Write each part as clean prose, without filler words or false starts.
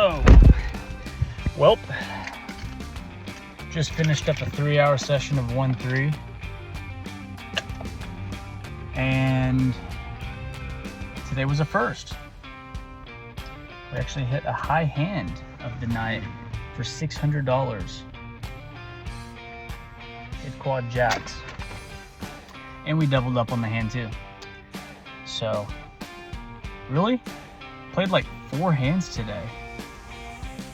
Oh, welp. Just finished up a 3-hour session of 1-3. And today was a first. We actually hit a high hand of the night for $600. Hit quad jacks. And we doubled up on the hand too. So, really? Played like 4 hands today.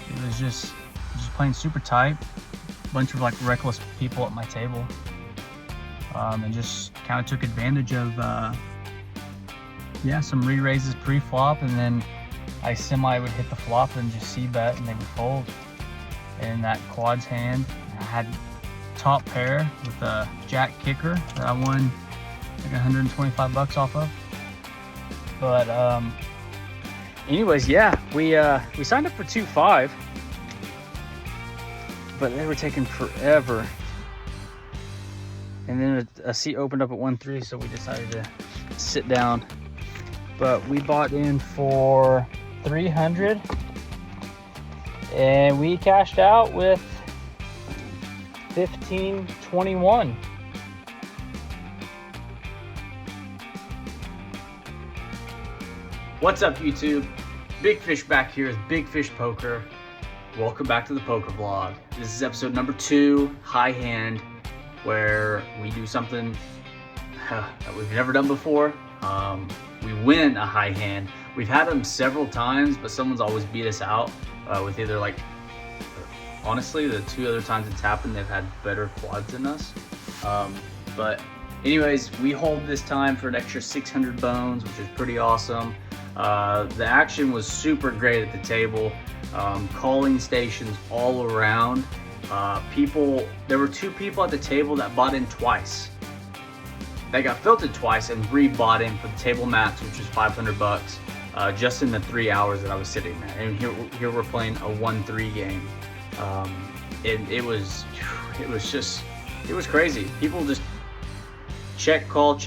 It was just playing super tight. Bunch of like reckless people at my table. And just kind of took advantage of some re-raises pre-flop, and then I would hit the flop and just c-bet and they would fold. And that quads hand, I had top pair with a jack kicker that I won like 125 bucks off of. But anyways, yeah, we signed up for 2-5, but they were taking forever. And then a seat opened up at 1-3, so we decided to sit down. But we bought in for 300, and we cashed out with 1521. What's up, YouTube? Big Fish back here with Big Fish Poker. Welcome back to the poker vlog. This is episode number 2, high hand, where we do something that we've never done before. We win a high hand. We've had them several times, but someone's always beat us out with either like, honestly, the 2 other times it's happened, they've had better quads than us. But anyways, we hold this time for an extra 600 bones, which is pretty awesome. The action was super great at the table. Calling stations all around. There were 2 people at the table that bought in twice. They got filtered twice and re-bought in for the table max, which was 500 bucks, just in the 3 hours that I was sitting there. And here we're playing a 1-3 game. And it was crazy. People just check call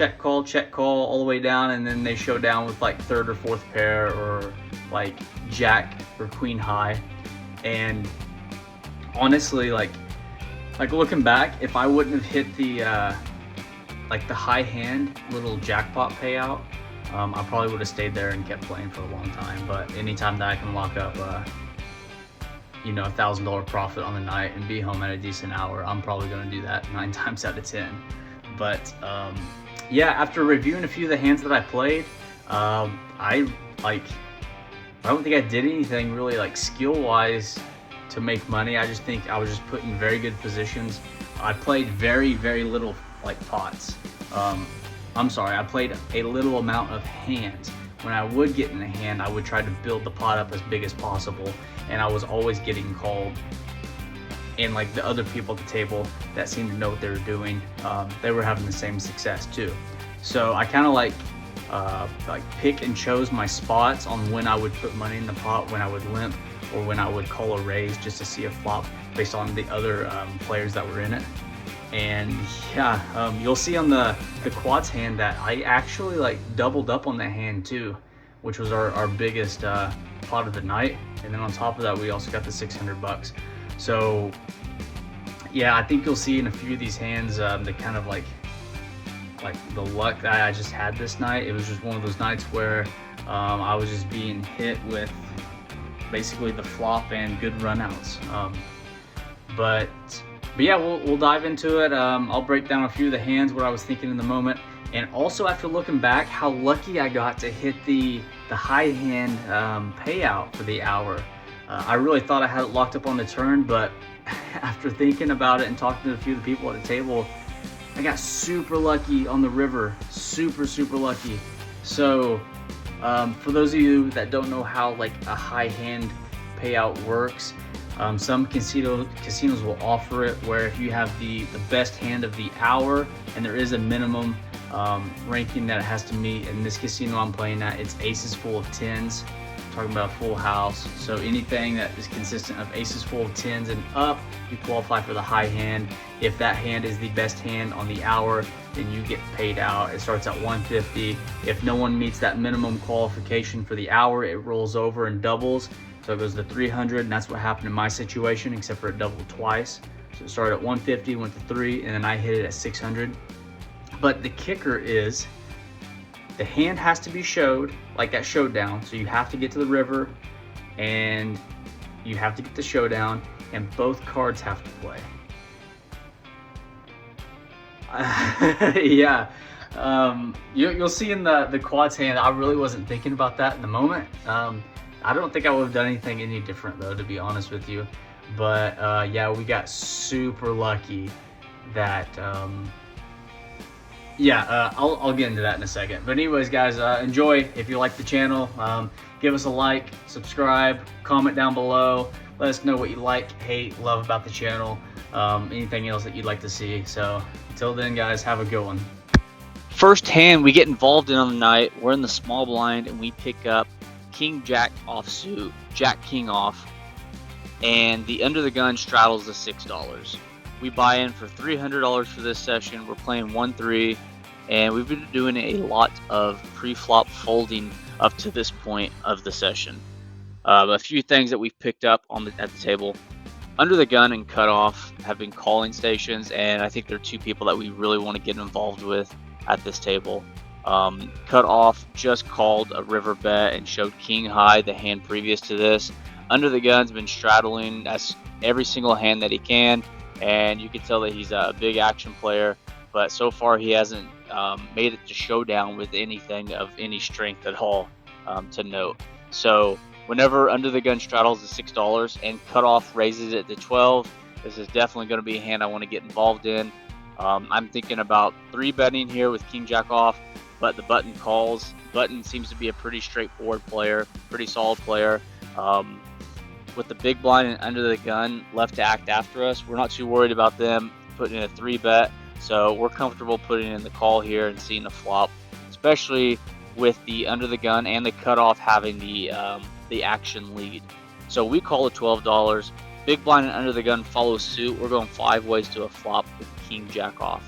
all the way down, and then they show down with like 3rd or 4th pair, or like jack or queen high. And honestly, like looking back, if I wouldn't have hit the the high hand little jackpot payout, I probably would have stayed there and kept playing for a long time. But anytime that I can lock up $1,000 profit on the night and be home at a decent hour, I'm probably going to do that 9 times out of 10. But yeah, after reviewing a few of the hands that I played, I don't think I did anything really like skill wise to make money. I just think I was just put in very good positions. I played very, very little like pots. I played a little amount of hands. When I would get in a hand, I would try to build the pot up as big as possible, and I was always getting called. And like the other people at the table that seemed to know what they were doing, they were having the same success too. So I kind of like pick and chose my spots on when I would put money in the pot, when I would limp, or when I would call a raise just to see a flop based on the other players that were in it. And yeah, you'll see on the quads hand that I actually like doubled up on that hand too, which was our biggest pot of the night. And then on top of that, we also got the 600 bucks. So yeah, I think you'll see in a few of these hands the kind of like the luck that I just had this night. It was just one of those nights where I was just being hit with basically the flop and good runouts. But yeah, we'll dive into it. I'll break down a few of the hands, what I was thinking in the moment, and also after looking back, how lucky I got to hit the high hand payout for the hour. I really thought I had it locked up on the turn, but after thinking about it and talking to a few of the people at the table, I got super lucky on the river. Super lucky. So for those of you that don't know how like a high hand payout works, some casinos will offer it where if you have the best hand of the hour, and there is a minimum ranking that it has to meet. In this casino I'm playing at, it's aces full of 10s. Talking about a full house. So anything that is consistent of aces full of 10s and up, you qualify for the high hand. If that hand is the best hand on the hour, then you get paid out. It starts at 150. If no one meets that minimum qualification for the hour, it rolls over and doubles. So it goes to 300, and that's what happened in my situation, except for it doubled twice. So it started at 150, went to 3, and then I hit it at 600. But the kicker is the hand has to be showed, like that showdown. So you have to get to the river, and you have to get the showdown, and both cards have to play. Yeah. You'll see in the quads hand, I really wasn't thinking about that in the moment. I don't think I would have done anything any different though, to be honest with you. But yeah, we got super lucky that I'll get into that in a second. But anyways, guys, enjoy. If you like the channel, give us a like, subscribe, comment down below. Let us know what you like, hate, love about the channel, anything else that you'd like to see. So until then, guys, have a good one. First hand we get involved in on the night, we're in the small blind and we pick up King Jack offsuit, Jack King off, and the under the gun straddles the $6. We buy in for $300 for this session. We're playing 1-3, and we've been doing a lot of pre-flop folding up to this point of the session. A few things that we've picked up at the table. Under the gun and cutoff have been calling stations, and I think they're two people that we really want to get involved with at this table. Cutoff just called a river bet and showed king high the hand previous to this. Under the gun's been straddling that's every single hand that he can, and you can tell that he's a big action player, but so far he hasn't made it to showdown with anything of any strength at all to note. So whenever under the gun straddles the $6 and cutoff raises it to 12, this is definitely going to be a hand I want to get involved in. I'm thinking about 3-betting here with king jack off, but the button calls. Button seems to be a pretty straightforward player, pretty solid player. With the big blind and under the gun left to act after us, we're not too worried about them putting in a 3-bet, so we're comfortable putting in the call here and seeing a flop, especially with the under the gun and the cutoff having the action lead. So we call it $12. Big blind and under the gun follow suit. We're going 5 ways to a flop with king jack off.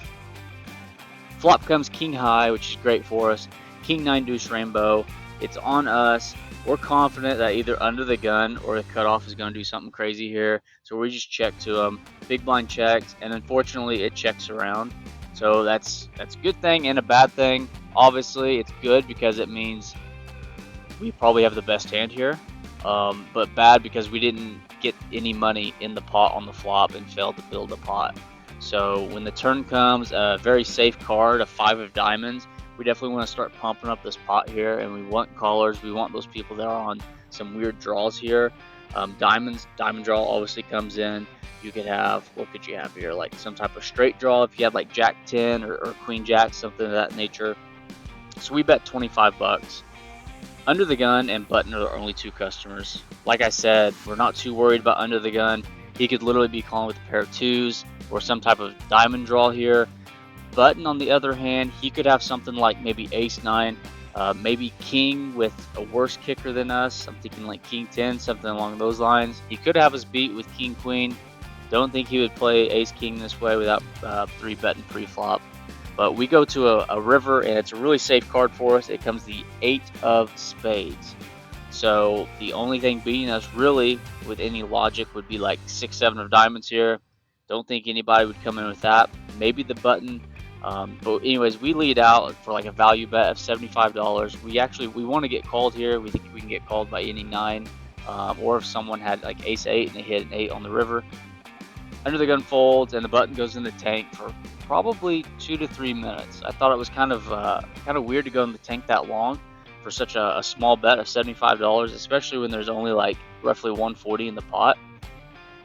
Flop comes king high, which is great for us. King 9 deuce rainbow. It's on us. We're confident that either under the gun or the cutoff is going to do something crazy here, so we just check to him. Big blind checks, and unfortunately it checks around. So that's a good thing and a bad thing. Obviously it's good because it means we probably have the best hand here, but bad because we didn't get any money in the pot on the flop and failed to build a pot. So when the turn comes, a very safe card, a 5 of diamonds, we definitely want to start pumping up this pot here, and we want callers. We want those people that are on some weird draws here. Diamond draw obviously comes in. You could have, what could you have here? Like some type of straight draw if you had like Jack 10 or Queen Jack, something of that nature. So we bet 25 bucks. Under the gun and button are the only 2 customers. Like I said, we're not too worried about under the gun. He could literally be calling with a pair of 2s or some type of diamond draw here. Button, on the other hand, he could have something like maybe ace 9, maybe king with a worse kicker than us. I'm thinking like king 10, something along those lines. He could have us beat with king queen. Don't think he would play ace king this way without 3-betting pre-flop. But we go to a river, and it's a really safe card for us. It comes the 8 of spades. So the only thing beating us really with any logic would be like 6, 7 of diamonds here. Don't think anybody would come in with that. Maybe the button. But anyways, we lead out for like a value bet of $75. We want to get called here. We think we can get called by any 9, or if someone had like ace 8 and they hit an 8 on the river. Under the gun folds and the button goes in the tank for probably 2 to 3 minutes. I thought it was kind of weird to go in the tank that long for such a small bet of $75, especially when there's only like roughly 140 in the pot.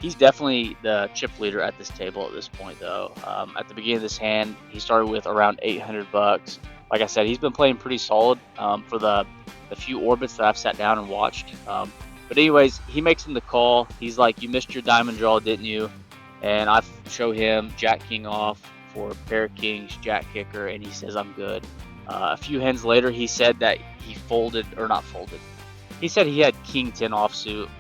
He's definitely the chip leader at this table at this point, though. At the beginning of this hand, he started with around 800 bucks. Like I said, he's been playing pretty solid for the few orbits that I've sat down and watched. But anyways, he makes him the call. He's like, "You missed your diamond draw, didn't you?" And I show him Jack King off for pair of kings, Jack kicker, and he says, "I'm good." A few hands later, he said that he folded, or not folded. He said he had King 10 offsuit.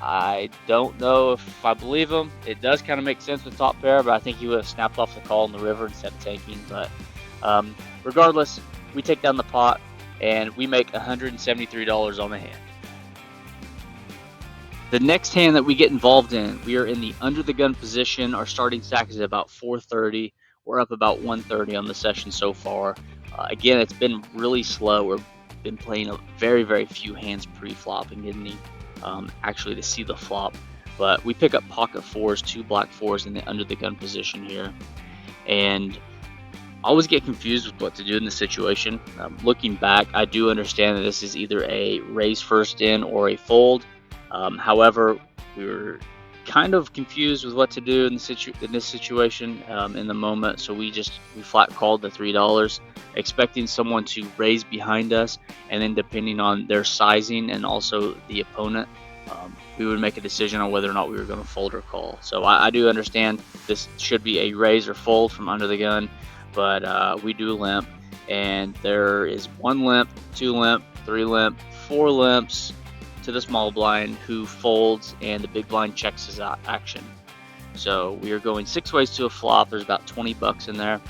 I don't know if I believe him. It does kind of make sense with top pair, but I think he would have snapped off the call in the river instead of tanking. But regardless, we take down the pot, and we make $173 on the hand. The next hand that we get involved in, we are in the under the gun position. Our starting stack is about 430. We're up about 130 on the session so far. Again, it's been really slow. We've been playing a very, very few hands pre-flop and getting actually to see the flop. But we pick up pocket fours, 2 black fours in the under the gun position here. And I always get confused with what to do in this situation. Looking back, I do understand that this is either a raise first in or a fold. However, we were kind of confused with what to do in this situation in the moment, so we flat called the $3, expecting someone to raise behind us, and then depending on their sizing and also the opponent, we would make a decision on whether or not we were going to fold or call. So I do understand this should be a raise or fold from under the gun, but we do limp, and there is 1 limp, 2 limp, 3 limp, 4 limps to the small blind, who folds, and the big blind checks his action. So we are going 6 ways to a flop. There's about 20 bucks in there,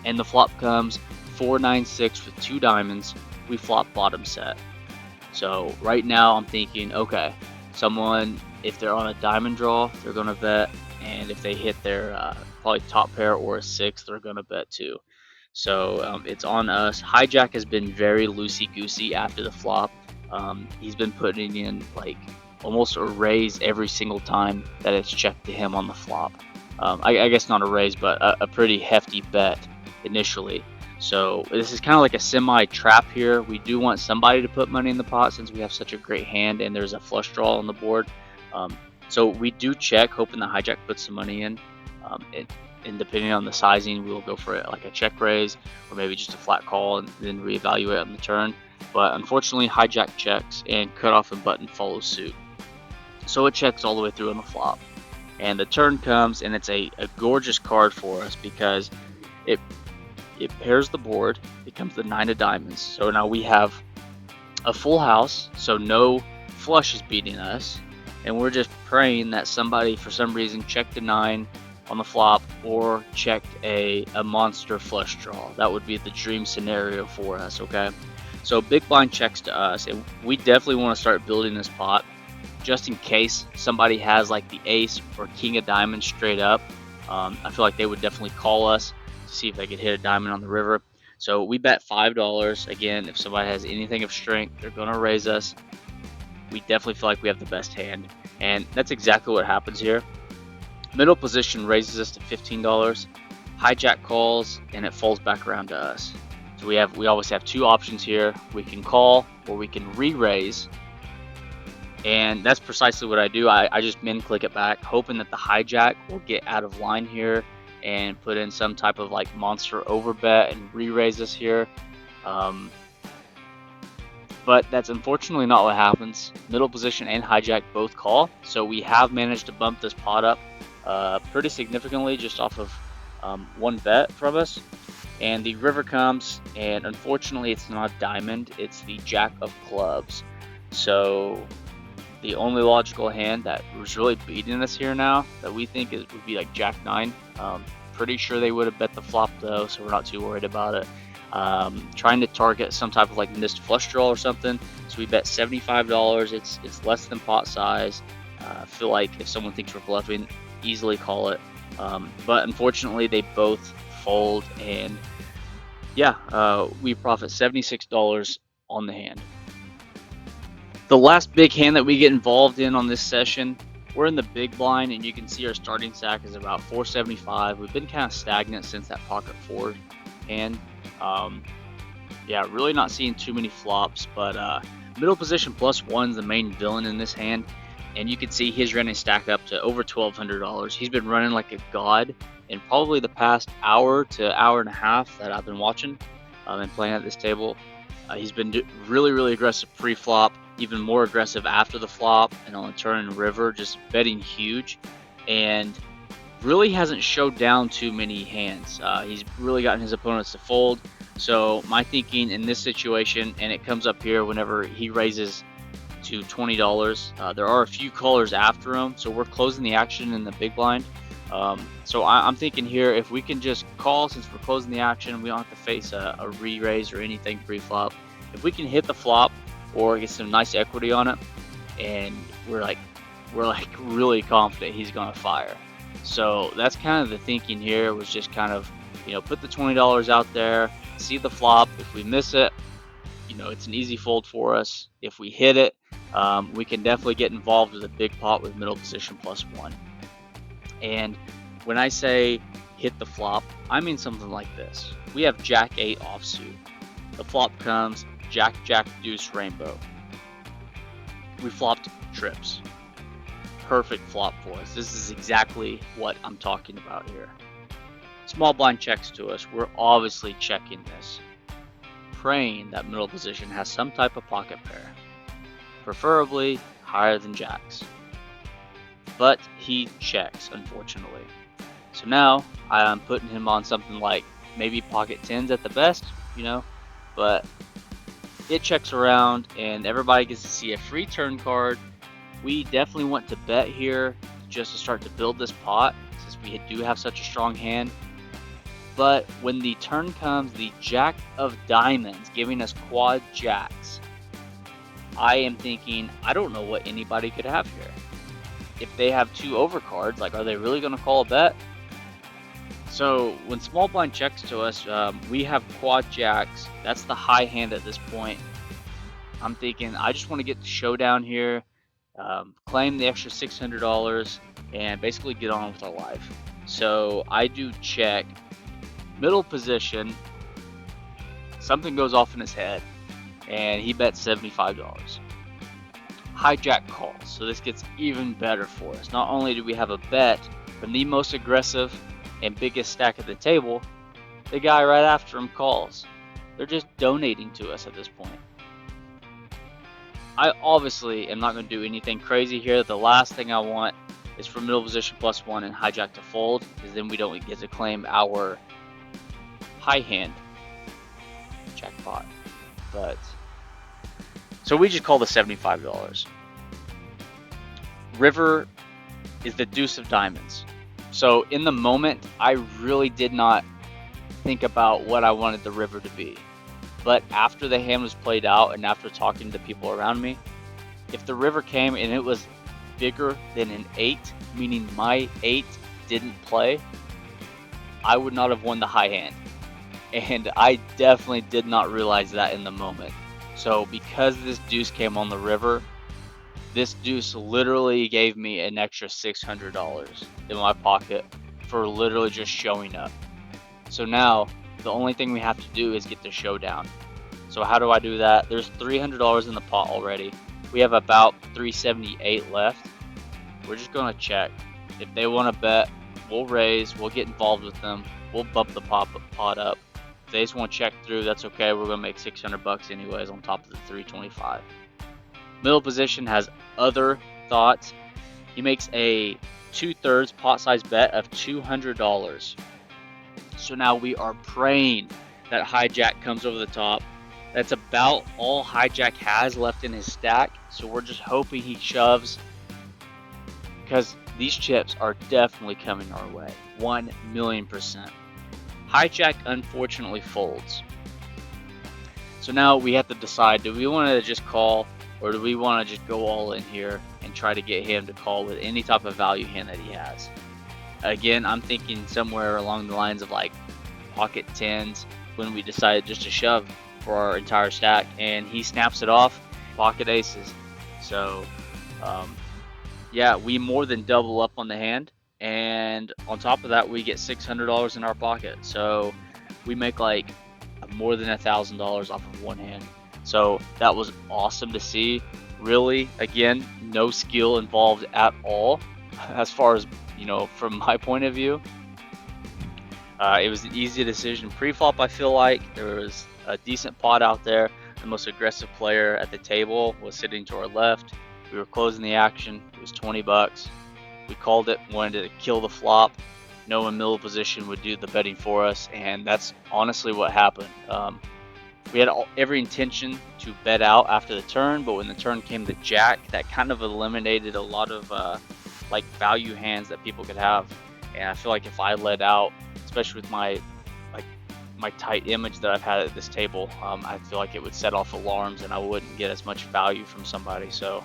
and the flop comes 4-9-6 with 2 diamonds. We flop bottom set. So right now I'm thinking, okay, someone, if they're on a diamond draw, they're gonna bet, and if they hit their probably top pair or a 6, they're gonna bet too. So it's on us. Hijack has been very loosey-goosey after the flop. He's been putting in like almost a raise every single time that it's checked to him on the flop. I guess not a raise, but a pretty hefty bet initially. So this is kind of like a semi trap here. We do want somebody to put money in the pot since we have such a great hand and there's a flush draw on the board. So we do check, hoping the hijack puts some money in. And depending on the sizing, we will go for it like a check raise or maybe just a flat call and then reevaluate on the turn. But unfortunately, hijack checks and cutoff and button follows suit. So it checks all the way through on the flop. And the turn comes, and it's a gorgeous card for us because it pairs the board, becomes the 9 of diamonds. So now we have a full house, so no flush is beating us. And we're just praying that somebody, for some reason, checked a 9 on the flop or checked a monster flush draw. That would be the dream scenario for us, okay? So big blind checks to us, and we definitely want to start building this pot just in case somebody has like the ace or king of diamonds straight up. I feel like they would definitely call us to see if they could hit a diamond on the river. So we bet $5. Again, if somebody has anything of strength, they're going to raise us. We definitely feel like we have the best hand, and that's exactly what happens here. Middle position raises us to $15. Hijack calls, and it folds back around to us. So we always have 2 options here. We can call or we can re-raise, and that's precisely what I do. I just min click it back, hoping that the hijack will get out of line here and put in some type of like monster overbet and re-raise us here. But that's unfortunately not what happens. Middle position and hijack both call, so we have managed to bump this pot up pretty significantly just off of 1 bet from us. And the river comes, and unfortunately it's not a diamond, it's the jack of clubs. So the only logical hand that was really beating us here now that we think would be like jack 9. Pretty sure they would have bet the flop though, so we're not too worried about it. Trying to target some type of like missed flush draw or something, so we bet $75. It's less than pot size. I feel like if someone thinks we're bluffing, easily call it. But unfortunately they both fold, and yeah, we profit $76 on the hand. The last big hand that we get involved in on this session, we're in the big blind, and you can see our starting stack is about 475. We've been kind of stagnant since that pocket 4 hand. Yeah, really not seeing too many flops, but middle position +1 is the main villain in this hand, and you can see he's running stack up to over $1,200. He's been running like a god in probably the past hour to hour and a half that I've been watching and playing at this table. He's been really aggressive pre-flop, even more aggressive after the flop, and on the turn and river, just betting huge, and really hasn't showed down too many hands. He's really gotten his opponents to fold. So my thinking in this situation, and it comes up here whenever he raises to $20, there are a few callers after him, so we're closing the action in the big blind. So I'm thinking here, if we can just call, since we're closing the action, we don't have to face a re-raise or anything pre-flop. If we can hit the flop or get some nice equity on it and we're like really confident he's gonna fire. So that's kind of the thinking here, was just kind of, put the $20 out there, see the flop. If we miss it, it's an easy fold for us. If we hit it, we can definitely get involved with a big pot with middle position +1. And when I say hit the flop, I mean something like this. We have Jack 8 offsuit. The flop comes Jack, Jack, Deuce, Rainbow. We flopped trips. Perfect flop for us. This is exactly what I'm talking about here. Small blind checks to us. We're obviously checking this, praying that middle position has some type of pocket pair, preferably higher than jacks. But he checks, unfortunately. So now I'm putting him on something like maybe pocket tens at the best, but it checks around and everybody gets to see a free turn card. We definitely want to bet here just to start to build this pot, since we do have such a strong hand. But when the turn comes, the Jack of Diamonds giving us quad jacks, I am thinking, I don't know what anybody could have here. If they have 2 overcards, are they really going to call a bet? So when small blind checks to us, we have quad jacks. That's the high hand at this point. I'm thinking, I just want to get the showdown here, claim the extra $600, and basically get on with our life. So I do check. Middle position, something goes off in his head, and he bets $75. Hijack calls, so this gets even better for us. Not only do we have a bet from the most aggressive and biggest stack at the table, the guy right after him calls. They're just donating to us at this point. I obviously am not going to do anything crazy here. The last thing I want is for middle position +1 and hijack to fold, because then we don't get to claim our high hand jackpot. But so we just call the $75. River is the deuce of diamonds. So in the moment, I really did not think about what I wanted the river to be. But after the hand was played out and after talking to people around me, if the river came and it was bigger than an 8, meaning my 8 didn't play, I would not have won the high hand. And I definitely did not realize that in the moment. So because this deuce came on the river, this deuce literally gave me an extra $600 in my pocket for literally just showing up. So now the only thing we have to do is get the showdown. So how do I do that? There's $300 in the pot already. We have about $378 left. We're just going to check. If they want to bet, we'll raise, we'll get involved with them, we'll bump the pot up. If they just want to check through, that's okay. We're going to make $600 anyways on top of the $325. Middle position has other thoughts. He makes a 2/3 pot size bet of $200. So now we are praying that hijack comes over the top. That's about all hijack has left in his stack. So we're just hoping he shoves, because these chips are definitely coming our way. 1,000,000%. Hijack unfortunately folds. So now we have to decide, do we want to just call, or do we want to just go all in here and try to get him to call with any type of value hand that he has? Again, I'm thinking somewhere along the lines of like pocket tens when we decided just to shove for our entire stack, and he snaps it off, pocket aces. So yeah, we more than double up on the hand, and on top of that we get $600 in our pocket. So we make like more than $1,000 off of one hand. So that was awesome to see. Really, again, no skill involved at all as far as, you know, from my point of view. It was an easy decision pre-flop. I feel like there was a decent pot out there. The most aggressive player at the table was sitting to our left. We were closing the action. It was 20 bucks. We called it, wanted to kill the flop. No one middle position would do the betting for us, and that's honestly what happened. We had every intention to bet out after the turn, but when the turn came to jack, that kind of eliminated a lot of like value hands that people could have. And I feel like if I let out, especially with my tight image that I've had at this table, I feel like it would set off alarms and I wouldn't get as much value from somebody. So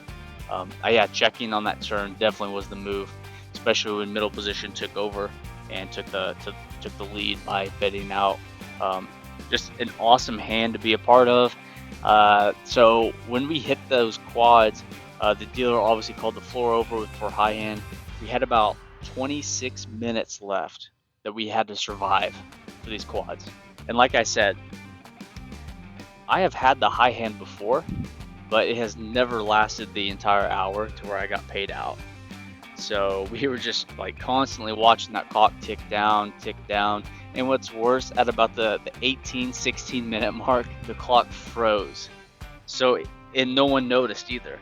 Yeah, checking on that turn definitely was the move, especially when middle position took over and took the lead by betting out. Just an awesome hand to be a part of. So when we hit those quads, the dealer obviously called the floor over for high hand. We had about 26 minutes left that we had to survive for these quads. And like I said, I have had the high hand before, but it has never lasted the entire hour to where I got paid out. So we were just like constantly watching that clock tick down. And what's worse, at about the 16 minute mark, the clock froze. So, and no one noticed either.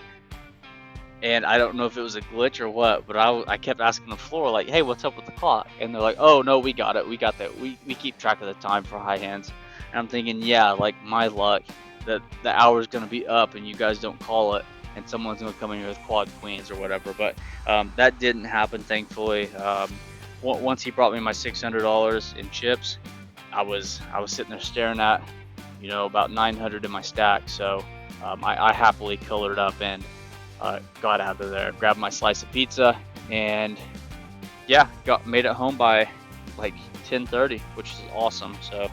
And I don't know if it was a glitch or what, but I kept asking the floor, like, hey, what's up with the clock? And they're like, oh, no, we got it. We got that. We keep track of the time for high hands. And I'm thinking, yeah, like my luck that the hour's going to be up and you guys don't call it and someone's going to come in here with quad queens or whatever. But that didn't happen, thankfully. Once he brought me my $600 in chips, I was sitting there staring at, about 900 in my stack. So I happily colored up and got out of there, grabbed my slice of pizza, and yeah, made it home by like 10:30, which is awesome. So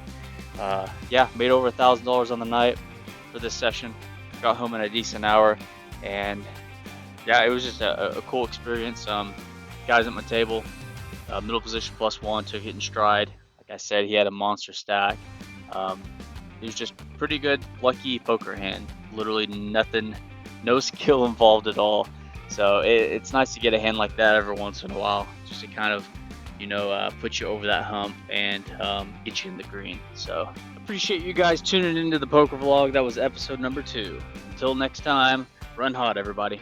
yeah, made over $1,000 on the night for this session. Got home in a decent hour, and yeah, it was just a cool experience. Guys at my table, middle position +1, took it in stride. Like I said, he had a monster stack. He was just pretty good, lucky poker hand. Literally nothing, no skill involved at all. So it's nice to get a hand like that every once in a while, just to kind of, put you over that hump and get you in the green. So appreciate you guys tuning into the poker vlog. That was episode number 2. Until next time, run hot, everybody.